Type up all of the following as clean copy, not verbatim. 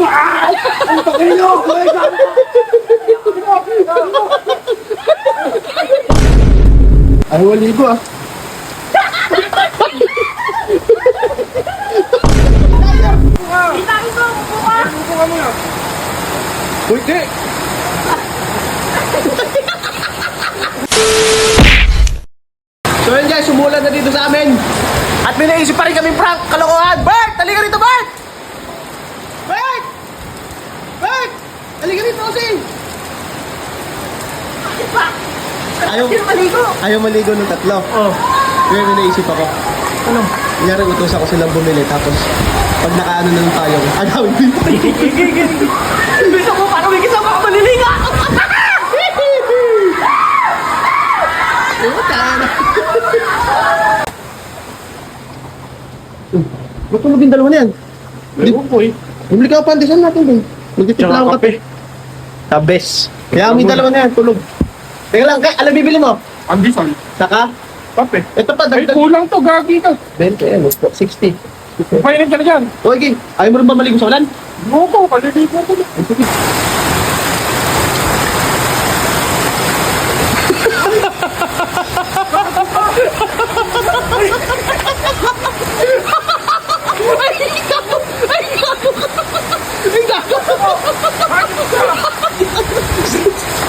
Ang pakilo! Ay, wali ko ah. Isabi ko, buka! Buka mo na. Uy, di! So yun guys, sumulan na dito sa amin. At may naisip pa rin kami prank, kalokohan. Bert! Halika rito, Bert! Bert! Bert! Halika rito kasi! Ayaw maligo ng tatlo. Oh. Kaya may naisip ako. Ano? Kunyari, utos ako silang bumili. Tapos, pag nakaano ng tayong, agawin din tayo. Gusto ko parang may kasama ka maliliga! Ba't tulog yung dalawa na yan? Ewan ko eh. Bumili ka pa, pandisan natin din. Magtitipla ako kape. The best. Kaya ang dalawa na yan, tulog. Teka lang, kaya, alam bibili mo? Andisan. Saka? Kape. Ito pa, Ay, dagdag. kulang to, gagi ka. 20, ano, 60. Painit ka na dyan. Okay, ayaw mo rin ba maligo sa ulan? Oo po, kaliligo ko na.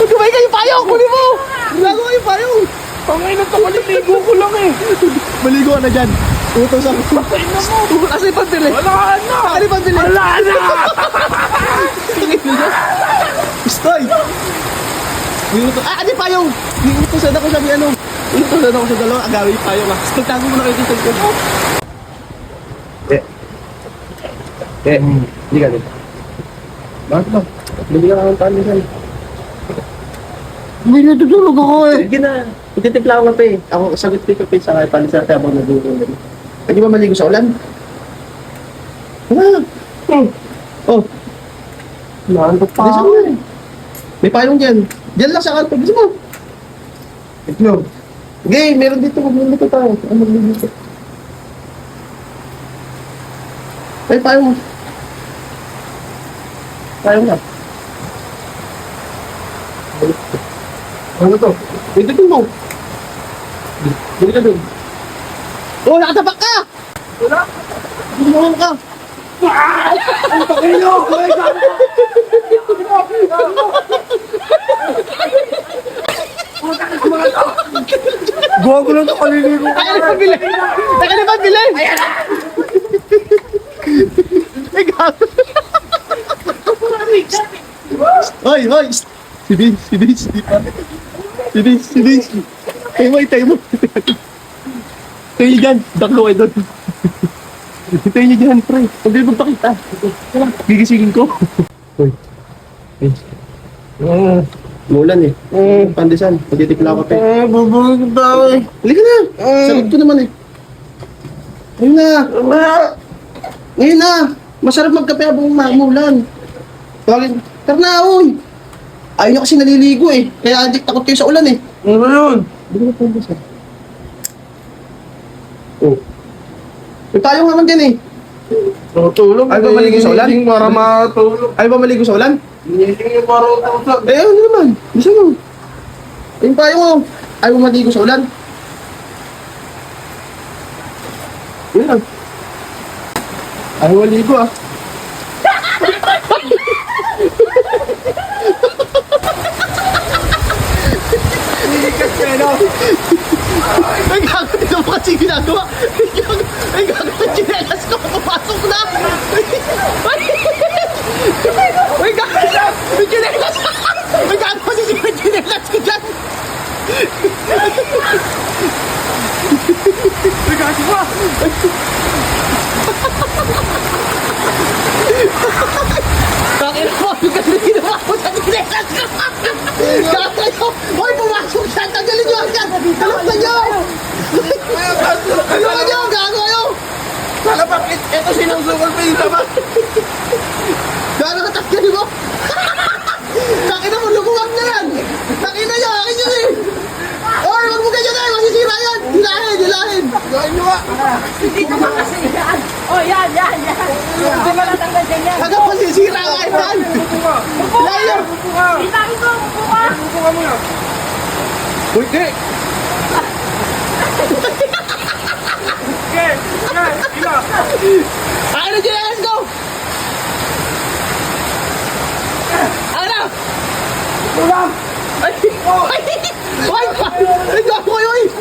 Kumay ka yung payong, kunin mo! Gago ka yung payong! Pangay na to, kaliligo ko lang eh. Maligo ka na dyan. Utos ako. Patay na mo. Asa yung pambili? Wala na. Ano yung pambili? Wala na. Stoy! Ano yung payong? Iutosan ako sabi ano? Iutosan ako sa dalawa, agawin yung payong ah. Tago mo na kayo dito. Hindi ka din. Bakit ba? Bili ka ng tandisan. Hindi natutulog ako eh. Sige na. Ititipla ako kape. Ako sagot ko yung kape sa kaya palisan tayo habang nagugulong. Pwede ba maligo sa ulan? Oh. Naantok pa Bilisan ako. mo eh. May payong dyan. Dyan lang sa kanto. Bilisan mo. Itlog. Okay, meron dito. Magluluto tayo. Ano magluluto? Ay, payong. Payong na. Ano to? Wait, ito mo. Bili ka dun. Oh, nakatapak ka! Wala. Bumuhang ka! Ang pakilo! Gawa ko lang ito, kaliligo ko. Ay, ano pa bili? Ay, ano pa bili? Ayan na! Ay, gago. Hoy, hoy! Si Vince, di pa. Si Vince. Tayo mo. Tayo niyo dyan, daklo kayo doon. Tayo niyo dyan, pre. Huwag din magpakita. Gigisingin ko. Hoy. Vince. Mulan eh. Pandisan, magtitipla ako pa. Bubulog daw eh. Halika na! Sagot ko naman eh. Ngayon na! Ngayon na! Masarap magkape habang mamulan. Tawagin, tara na, uy! Ayaw niyo kasi naliligo eh. Kaya adik takot kayo sa ulan eh. Ano ba yun? Hindi ko na pandisan. Oh. May tayo naman dyan eh. Tutulog. Ay, ba maligo sa ulan? Hinihiling para matulog. Ayaw ba maligo sa ulan? Hinihiling para matulog. Eh, ano naman? Bisa mo. Yung tayo mo. Ayaw mo maligo sa ulan? Yun lang. Ayaw maligo ah. Hinihikas ka no? Ay, gago, tingnan mo kasi ginagawa. Ay, gago, chinelas ko, papasok na. Ay, gago, may chinelas. Ay, gago, kasi chinelas ko dyan. Ay, gago ba? Bakit mo? Kasi ginawa ko sa chinelas ko. Gago, hoy, pumasok siya. Tagalin nyo agad. Talaktan nyo. Ano nyo? Gago kayo. Kala bakit? Ito sinusukol pa yung laban. Gago ka tagalin mo. Takina mo, lumuwag na yan. Takina nyo, akin yun eh. Oy, wag mo ganyan eh. Masisira yan. Hilahin. Gawin nyo nga. Hindi naman kasi yan. Oh, yan. Hindi mo natanggal din yan. Agad Sisira ka yan! Layo! Sabi ko, buka. Uy, di! Okay, okay,